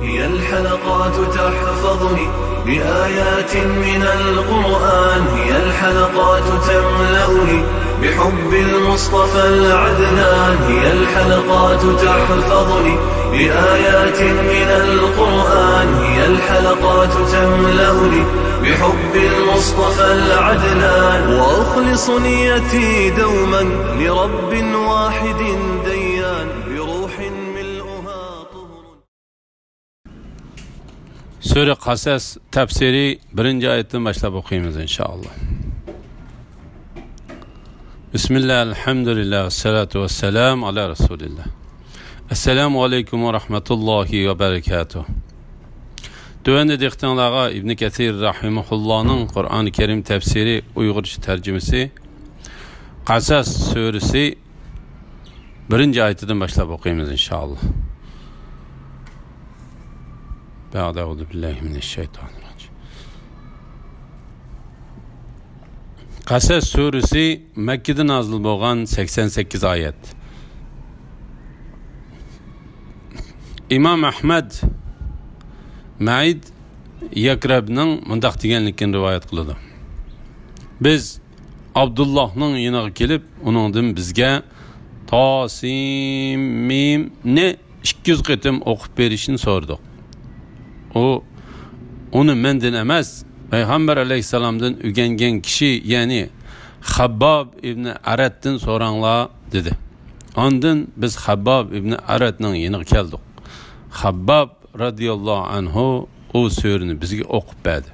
هي الحلقات تحفظني بآيات من القرآن، هي الحلقات تملأني بحب المصطفى العدنان، هي الحلقات تحفظني بآيات من القرآن، هي الحلقات تملأني بحب المصطفى العدنان، وأخلص نيتي دوما لرب واحد ديان بروح ملؤها طهر. Sure Qasas tafsiri 1-oyatdan boshlab o'qiymiz inshaalloh. Bismillah, alhamdulillah, salatu vassalam ala rasulillah. Assalomu alaykum va rahmatullohi va barakatuh. Tövəndə dehqonlarga İbn Kathir rahimehullohning Qur'oni Karim tafsiri Uyg'urcha tarjimasi Qasas surasi 1-oyatidan boshlab o'qiymiz inshaalloh. Ba'da'uzu billahi mineşşeytanirracim. Qasas surasi Makkada nazil bo'lgan 88 oyat. İmam Ahmad Ma'id Yakrabning mundaq deganligini rivoyat qiladi. Biz Abdullohning yoniga kelib, uningdan bizga Tosim Mim ne 200 qitim o'qib berishini so'radik. Onu menden emas, Peygamber aleyhisselamdan ügengen kişi, yani Habbab ibn Arat'tan soranlar dedi. Ondan biz Habbab ibn Arat'ның yeniga keldik. Habbab radiyallahu anhu o sözünü bizge okup verdi.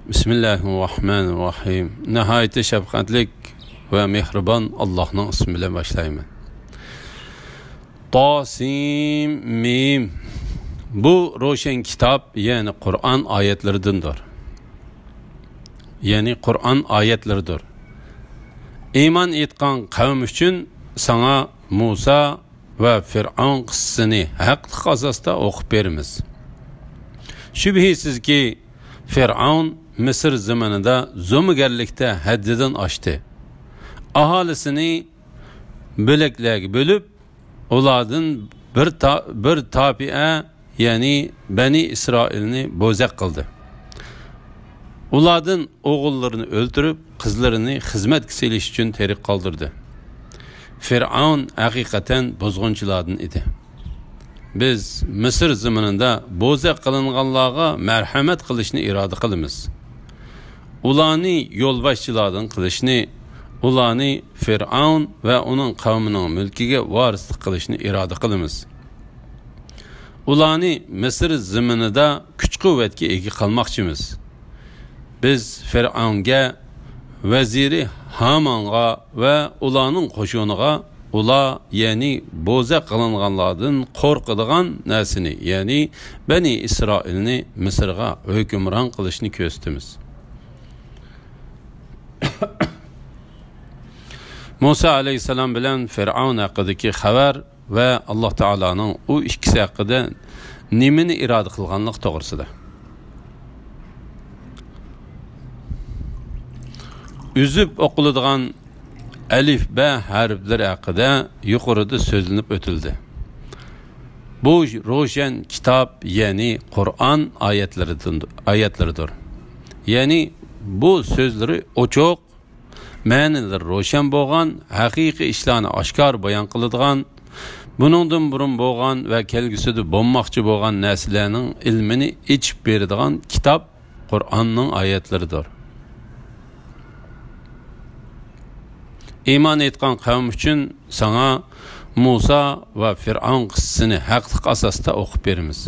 Bismillahirrahmanirrahim. Nihayet şefkatlik ve mehriban Allah'ın ismiyle başlayayım. Tasim Mim. Bu roşen kitap, yani Kur'an ayetlerindendir. Yani Kur'an ayetleridir. İman etkan kavm için sana Musa ve Firavun kıssasını haqliq asasda okup berimiz. Şübhisiz ki Firavun Mısır zamanında zo'migarlikda haddidan oshdi. Ahalisini bo'laklarga bo'lib, ulardan bir tabi'a, yani Bani İsrailni bo'zaq qildi. Ulardan o'g'illarini o'ldirib, qizlarini xizmatga selish uchun tariq qoldirdi. Firavun haqiqatan bozg'unchilardan edi. Biz Mısır zamanında bo'zaq qilinganlarga marhamat qilishni iroda qilamiz. Ularni yo'lboshchilardan qilishni, ularni Firavun ve onun qavmining mulkiga varislik qilishni iroda qilamiz. Ularni Mısır zamanida kuch-quvvatga ega qilmoqchimiz. Biz Firavunga, vaziri Haman'a ve ularning qo'shiniga ular, yani bo'zaq qilinganlardan qo'rqadigan narsani, yani Bani İsrailni Mısırga hukmron qilishni ko'rsatamiz. Musa aleyhisselam bilen Firavun hakkındaki haber ve Allah Teala'nın o ikisi hakkında nimini irade kılganlık doğrusudur. Üzüp okulduğun elif B harfleri hakkında yukarıda sözlenip ötüldü. Bu roşen kitap, yani Kur'an ayetleridir. Yani bu sözleri o çok ma'nilar ro'shan bo'lgan, haqiqiy ishlarni oshkor bayon qiladigan, buningdan burun bo'lgan va kelgusida bo'lmoqchi bo'lgan narsalarning ilmini ichib beradigan kitob Qur'onning oyatlaridir. Iymon etgan qavm uchun sana Musa va Firavun qissasini haqliq asosda o'qib beramiz.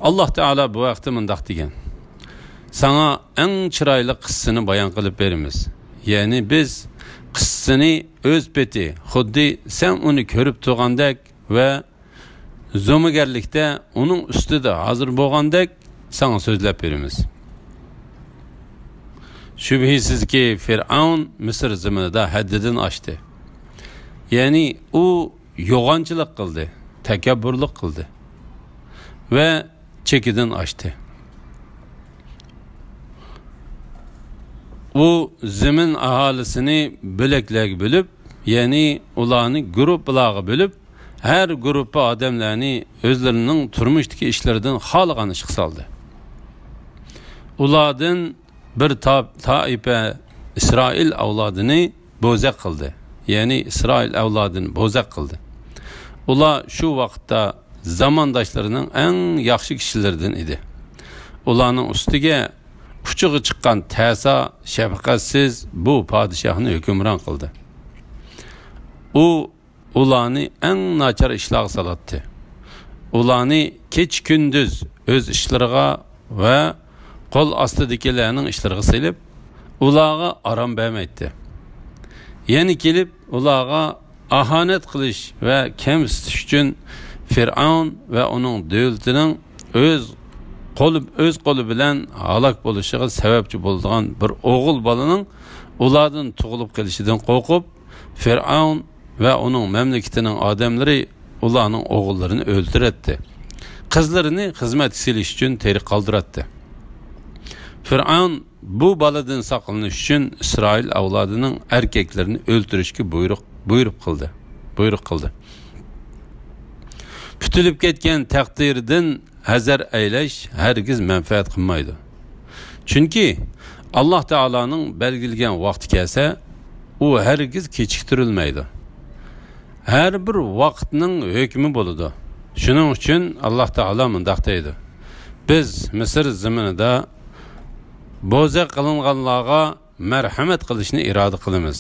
Alloh Taala bu vaqtda mundaq degan: sana en çıraylı kıssını bayan kılıp verimiz. Yani biz kıssını öz beti, xuddi sen onu körüp tuğandek ve zo'migarlikda onun üstüde hazır boğandek sana sözlep verimiz. Şübhisiz ki Firavun Mısır zamanında haddidini aştı. Yani o yoğancılık kıldı, tekabburluk kıldı ve çekidin aştı. O zemin ahalisini böleklerge bölüp, yani ularni gruplarga bölüp, her gruppa odamlarni o'zlarining turmushdagi ishlaridan xoligan ish qildi. Ulardan bir taifa İsrail avlodini bo'zaq qildi. Ya'ni İsrail avlodini bo'zaq qildi. Ular shu vaqtda zamondoshlarining eng yaxshi kishilaridan edi. Ularning ustiga kuchug'i chiqqan ta'sa shafqatsiz bu podshohni hukmron qildi. Ularni eng nachar ishlarga salatdi. Ularni kech kunduz o'z ishlariga va qo'l ostidagilarning ishlariga silib, ularga aram bermaydi. Ya'ni kelib ularga ahanat qilish va kamsitish uchun Fir'aun va uning davlatining o'z qo'li bilan halok bo'lishiga sababchi bo'lgan bir o'g'il bolaning ulardan tug'ilib kelishidan qo'rqib, Fir'aun va uning mamlakatining odamlari ularning o'g'illarini o'ldirdi. Qizlarini xizmatga silish uchun terik qoldiratdi. Fir'aun bu baladan saqlanish uchun İsrail avlodining erkaklarini o'ldirishga buyruq qildi. Kutilib ketgan taqdirdan hazar aylash hargiz manfaat qilmaydi. Chunki Alloh taolaning belgilagan vaqti kelsa, u hargiz kechiktirilmaydi. Her bir vaqtning hukmi bo'ladi. Shuning uchun Alloh taolo mundaq deydi: Biz Misr zaminida bo'zaq qilinganlarga marhamat qilishni iroda qilamiz.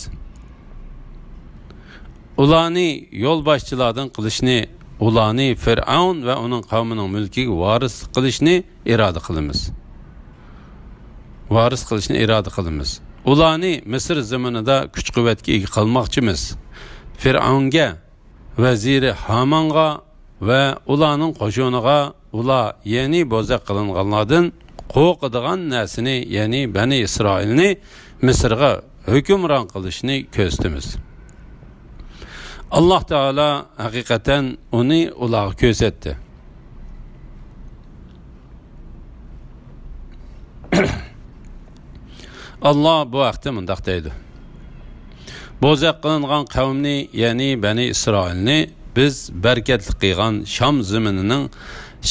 Ularni yo'lboshchilardan qilishni, ularni Fir'aun va uning qavmining mulkiga varis qilishni iroda qilamiz. Ularni Misr zaminida kuch-quvvatga ega qilmoqchimiz. Fir'aunga, vaziri Hamonga va ularning qo'shiniga ular ya'ni bo'zaq qilinganlardan qo'rqadigan narsani, ya'ni Bani Isroilni Misrga hukmron qilishni ko'zdimiz. Alloh taolo haqiqatan uni ularga ko'rsatdi. Allah bu vaqtda mundaq deydi: Bo'zaq qilingan qavmni, ya'ni Bani Isroilni biz barakatli qilgan Sham zaminining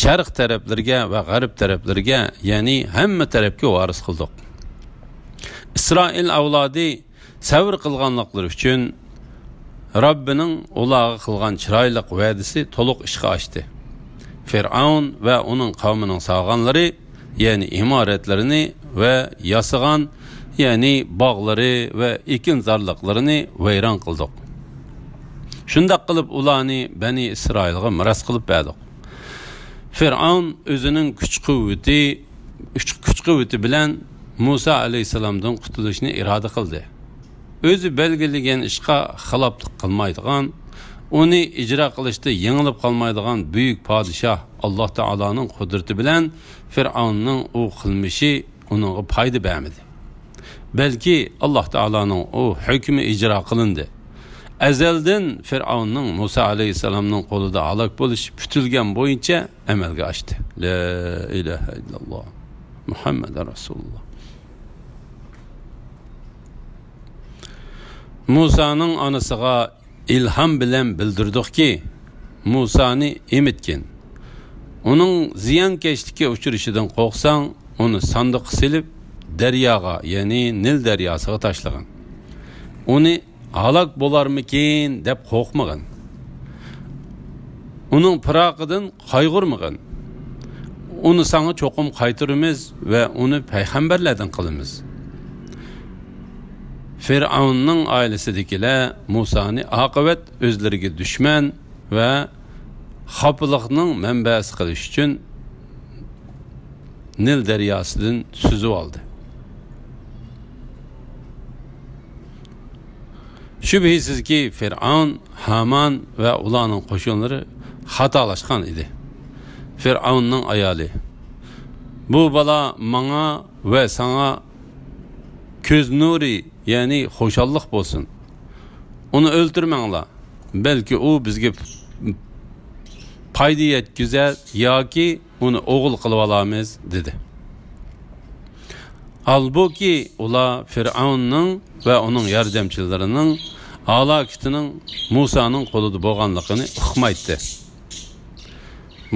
sharq taraflariga va g'arb taraflariga, ya'ni hamma tarafga varis qildik. İsrail avlodi sabr qilganliklari uchun Rabbining ularga qilgan chiroyli va'dasi to'liq ishga oshdi. Fir'aun va uning qavmining sog'anlari, ya'ni imoratlarini va yasagan, ya'ni bog'lari va ekinzorliqlarini vayron qildik. Shundaq qilib ularni Bani Isroilga miras qilib berdik. Fir'aun o'zining kuch-quvvati bilan Musa alayhisalomdan qutulishni iroda qildi. O'zi belgilagan ishga xiloflik qilmaydigan, uni ijro qilishda yengilib qolmaydigan buyuk podshoh Alloh taoloning qudrati bilan Fir'aunning u qilmishi uningga foyda bermadi. Balki Alloh taoloning u hukmi ijro qilindi. Azaldan Fir'aunning Musa alayhisalomning qo'lida halok bo'lish kutilgan bo'yicha amalga oshdi. La ilaha illalloh Muhammad Rasululloh. Musa'nın anasıga ilham bilen bildirdikki, Musa'ni emitkin. Onun ziyankeşlikka uçuruşidan qo'rqsang, onu sandık silip deryaga, yani Nil deryasıga tashlagan. Onu halak bolarmikin deb qo'rqmagan. Onun piraqidan qayg'urmagan. Onu sana çoqum qaytırımız ve onu peygamberlerden qilamiz. Fir'aunning ailesidagilar Musa'ni oqibat o'zlariga dushman va xafalikning manbasi qilish uchun Nil daryosidan suzib oldi. Shubhisizki Fir'aun, Haman va ularning qo'shinlari xatolashgan edi. Fir'aunning ayoli: Bu bala manga va sana ko'z nuri, yani xo'shallik bo'lsin. Uni o'ltirmanglar. Balki u bizga foyda yetkazar yoki uni o'g'il qilib olamiz dedi. Halbuki ular Fir'aunning va uning yordamchilarining halokatining Musoning qo'lida bo'lganligini uqmaydi.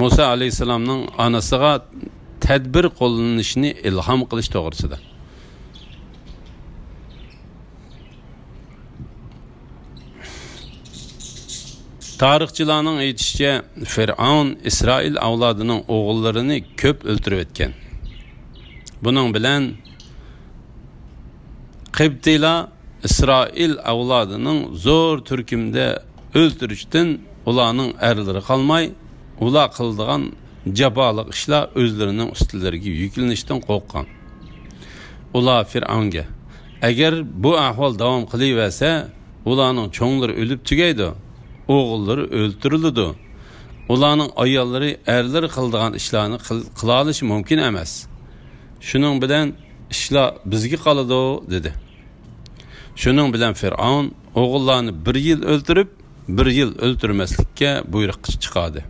Musa alayhisalomning onasiga tadbir qo'llanishni ilhom qilish to'g'risida. Tarixchilarning aytishicha, Fir'avn İsrail avlodining o'g'illarini ko'p o'ltirib etgan. Buning bilan Qibtilar İsrail avlodining zo'r turkumda o'ltirishdan ularning erlari qolmay, ular qildigan jaboliq ishlar o'zlarining ustilariga yuklanishdan qo'rqqan. Ular Fir'avnga, agar bu ahvol davom qilaversa, ularning cho'nglari o'lib tugaydi, o'g'illari o'ltiriladi. Ularning ayollari erlari qildigan ishlarni qila olishi mumkin emas. Shuning bilan ishlar bizga qoladi dedi. Shuning bilan Fir'avn o'g'illarni 1 yil o'ltirib, 1 yil o'ltirmaslikka buyruq chiqardi.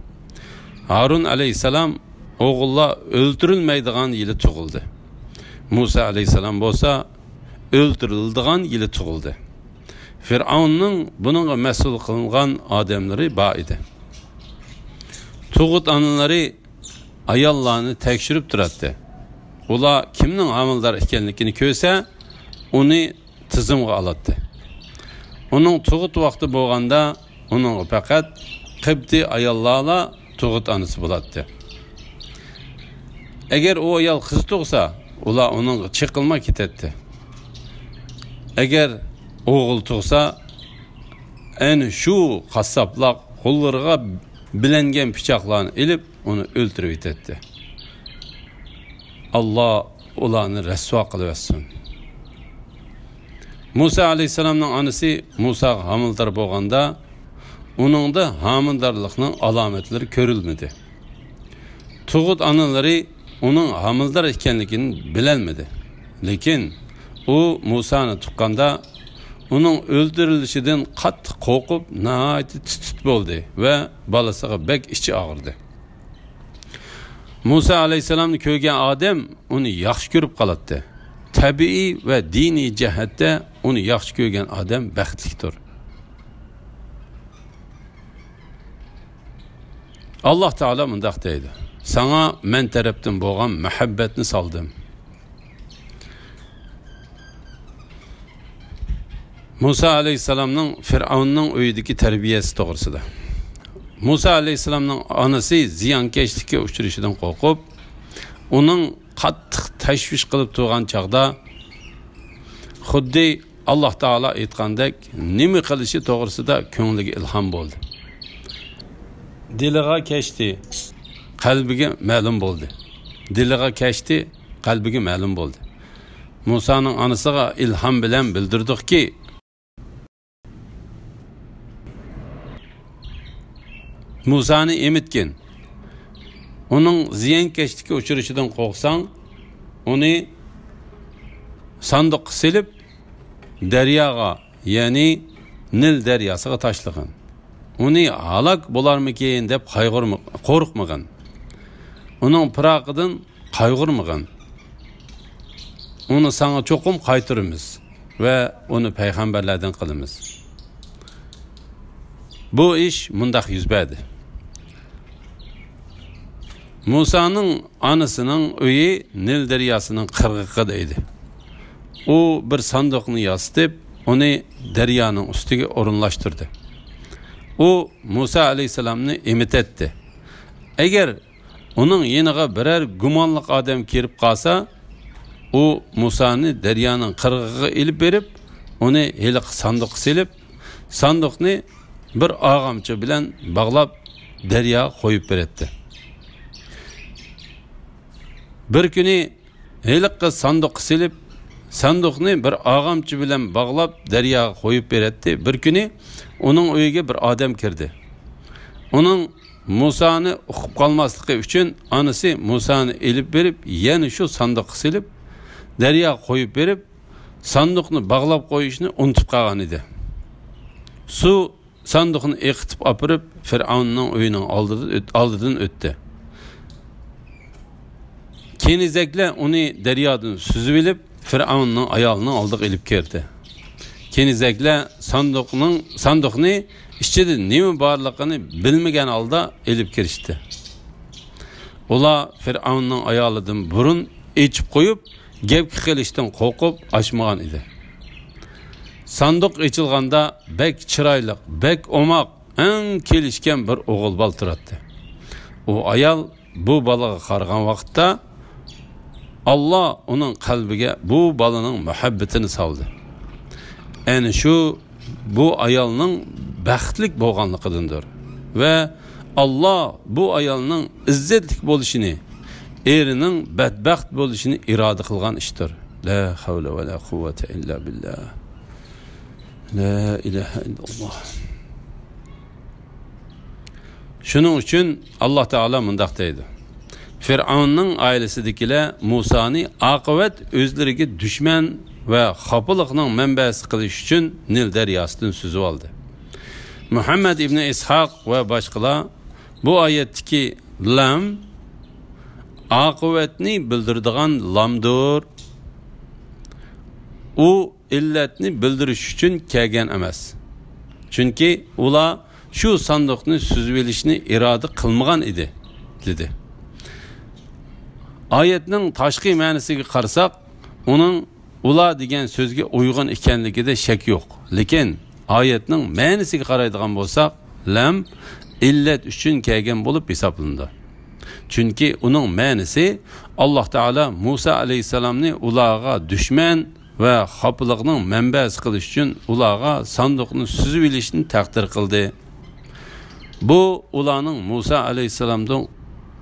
Harun alayhisalom o'g'illar o'ltirilmaydigan yili tug'ildi. Musa alayhisalom bo'lsa o'ltiriladigan yili tug'ildi. Fir'avnning buningga mas'ul qilingan odamlari bor edi. Tug'ut onalari ayollarni tekshirib turadi. Ular kimning amildor ekanligini ko'rsa, uni tizimga oladi. Uning tug'ut vaqti bo'lganda, uning faqat Qibti ayollarla tug'ut onasi bo'ladi. Agar u ayol qiz tug'sa, ular uning chiqilma ketadi. Agar o'g'il tug'sa, ana shu qassoblar qo'llariga bilangan pichoqlarni ilib, uni o'ltirib etadi. Alloh ularni rasvo qilib etsin. Musa alayhisalomning onasi Musa hamildor bo'lganda, uningda hamildorlikning alomatlari ko'rilmadi. Tug'ut onalari uning hamildor ekanligini bilolmadi. Lekin u Musani tuqqanda uning o'ldirilishidan qattiq qo'rqib, nihoyat titit bo'ldi va bolasiga bek ichi og'irdi. Musa alayhisalomni ko'rgan odam uni yaxshi ko'rib qoladi. Tabiiy va diniy jihatda uni yaxshi ko'rgan odam baxtlidir. Alloh taolo mundaq deydi: "Sana men tarafdan bo'lgan muhabbatni soldim." Musa alayhisalomning Fir'avnning uyidagi tarbiyasi to'g'risida. Musa alayhisalomning onasi ziyonkashlikka uchrashidan qo'rqib, uning qattiq tashvish qilib turgan chaqda, xuddi Alloh taolo aytgandek, nima qilishi to'g'risida ko'ngliga ilhom bo'ldi. Diliga kechdi, qalbiga ma'lum bo'ldi. Diliga kechdi, qalbiga ma'lum bo'ldi. Musaning onasiga ilhom bilan bildirdikki, Musani emitgin. Uning ziyonkashlikka uchrashidan qo'rqsang, uni sanduq silib daryoga, ya'ni Nil daryosiga tashlagin. Uni halok bo'larmikin deb qo'rqmagin. Uning piroqidan qayg'urmagin. Uni sana cho'qim qaytiramiz va uni payg'ambarlardan qilamiz. Bu ish mundaq yuz berdi. Musa'nın anasının uyi Nil deryasının qirg'iqida edi. U bir sanduqni yastıp onu deryanın üstüge o'rinlashtirdi. U Musa alayhisalomni imit etdi. Eğer onun yeniga birer gumonliq odam kirib qolsa, u Musa'ni deryanın qirg'iqiga ilib berib, onu heliq sanduq silib, sanduqni bir ağamçı bilen bağlab derya koyup beretti. Bir günü heliq sanduq silib, sanduqni bir ağamçı bilen bağlab derya koyup beretti. Bir günü onun uyuga bir adam kirdi. Onun Musa'ni uqib qalmasligi uchun anası Musa'ni ilib berib, yana şu sanduq silib, derya koyup berib, sanduqni bağlab qo'yishni unutib qolgan edi. Su sanduqni eqitib apırıp Fir'avnning uyuning oldidan o'tdi. Kenizaklar uni daryodan suzib ilib Fir'avnning ayolini oldiga ilib keldi. kenizaklar sanduqni ichida nima borligini bilmagan holda elib kirishdi. Ular Fir'avnning ayolidan burun echib qo'yib, gap qilishdan qo'rqib ochmagan edi. Sanduq ochilganda bek chiroyli, bek omoq, eng kelishgan bir o'g'il bola turibdi. U ayol bu bolaga qaragan vaqtda Allah uning qalbiga bu bolaning muhabbatini soldi. Ana shu bu ayolning baxtlik bo'lganligidandir va Allah bu ayolning izzatli bo'lishini, erining badbaxt bo'lishini iroda qilgan ishdir. La havla va la quvvata illa billah. La ilaha illalloh. Shuning uchun Alloh taolo mundaq deydi. Fir'avnning oilasidagilar Musoni oqibat o'zlariga dushman va xafalikning manbasi qilish uchun Nil daryosidan suzib oldi. Muhammad ibn Ishaq va boshqalar bu oyatdagi lam oqibatni bildiradigan lamdir. U illatni bildirish uchun kelgan emas. Chunki ular shu sanduqni suzib olishni iroda qilmagan edi, dedi. Oyatning tashqi ma'nosiga qarasak, uning ular degan so'zga uyg'un ekanligida shak yo'q. Lekin oyatning ma'nosiga qaraydigan bo'lsak, lam illat uchun kelgan bo'lib hisoblandi. Chunki uning ma'nosi Alloh taolo Musa alayhisalomni ularga dushman va xafalikning manbasi qilish uchun ularga sanduqni suzib olishni taqdir qildi. Bu ularning Musa alayhisalomdan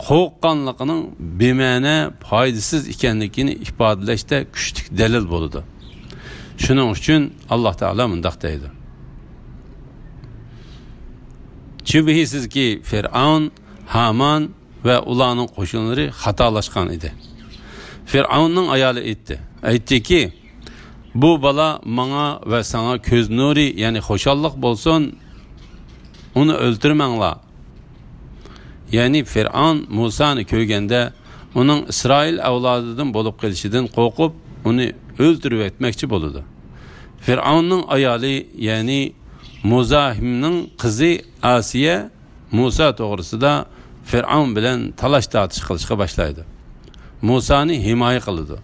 qo'rqqanligining bema'ni, foydasiz ekanligini ifodalashda kuchli dalil bo'ldi. Shuning uchun Alloh taolo mundaq deydi. Shubhisizki Fir'avn, Haman va ularning qo'shinlari xatolashgan edi. Fir'avnning ayoli aytdiki, bu bola menga va sana ko'z nuri, ya'ni xo'shallik bo'lsin, uni o'ltirmanglar. Ya'ni Fir'avn Musani ko'rganda uning Isroil avlodidan bo'lib kelishidan qo'rqib, uni o'ldirib etmoqchi bo'ldi. Fir'avnning ayoli, ya'ni Muzahimning qizi Asiya Musa to'g'risida Fir'avn bilan talash tortish qilishga boshlaydi. Musani himoya qildi.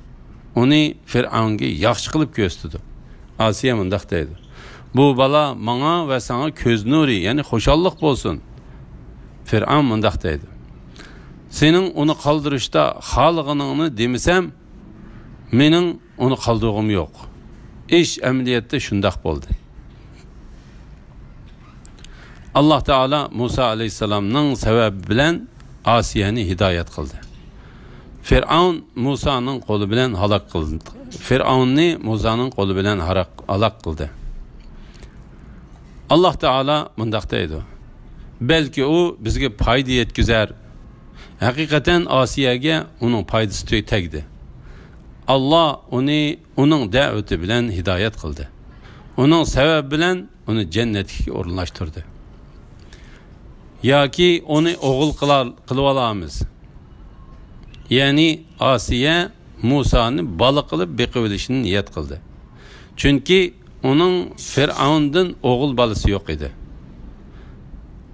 Uni Fir'avnga yaxshi qilib ko'rsatdi. Asiya mundaq deydi. Bu bola menga va sana ko'z nuri, ya'ni xo'shallik bo'lsin. Fir'avn mundaq deydi. Sening uni qoldirishda xalqingni demisam, mening uni qoldirg'im yo'q. Ish amaliyotda shundaq bo'ldi. Alloh taolo Musa alayhisalomning sababi bilan Asiyani hidoyat qildi. Fir'avn Musaning qo'li bilan halok qildi. Fir'avnni Musaning qo'li bilan halok qildi. Alloh taolo mundaq deydi. Belki u bizga foyda yetkazar. Haqiqatan Asiyaga uning foydasi tegdi. Allah uning da'vati bilan hidoyat qildi. Uning sababi bilan uni jannatga o'rinlashtirdi. Yoki uni o'g'il qilib olamiz. Ya'ni Asiya Musani bola qilib beqib olishni niyat qildi. Chunki uning Fir'avndan o'g'il bolasi yo'q edi.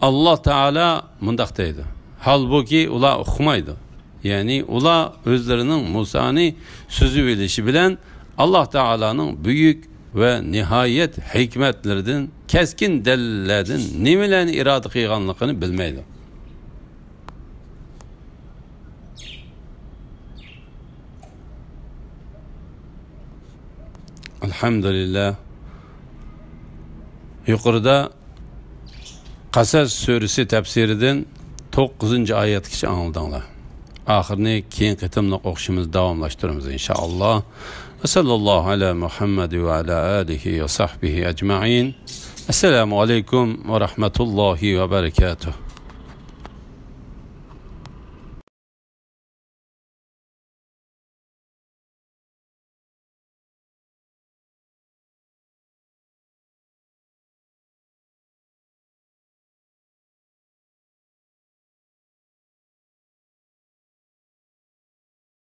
Alloh taolo mundaq deydi. Halbuki ular uqmaydi. Ya'ni ular o'zlarining Musani suzib olishi bilan Alloh taolaning buyuk va nihoyat hikmatlaridan, keskin dalillardan nimalarni iroda qilganligini bilmaydi. Alhamdulillah. Yuqorida Qasas surasi tafsiridan 9-oyatgacha angladinglar. Oxirini keyin qitimliq o'qishimiz davomlashtiramiz inshaalloh. Va sallallohu ala Muhammad va ala alihi va sahbihi ajma'in. Assalomu alaykum va rahmatullohi va barakatuh.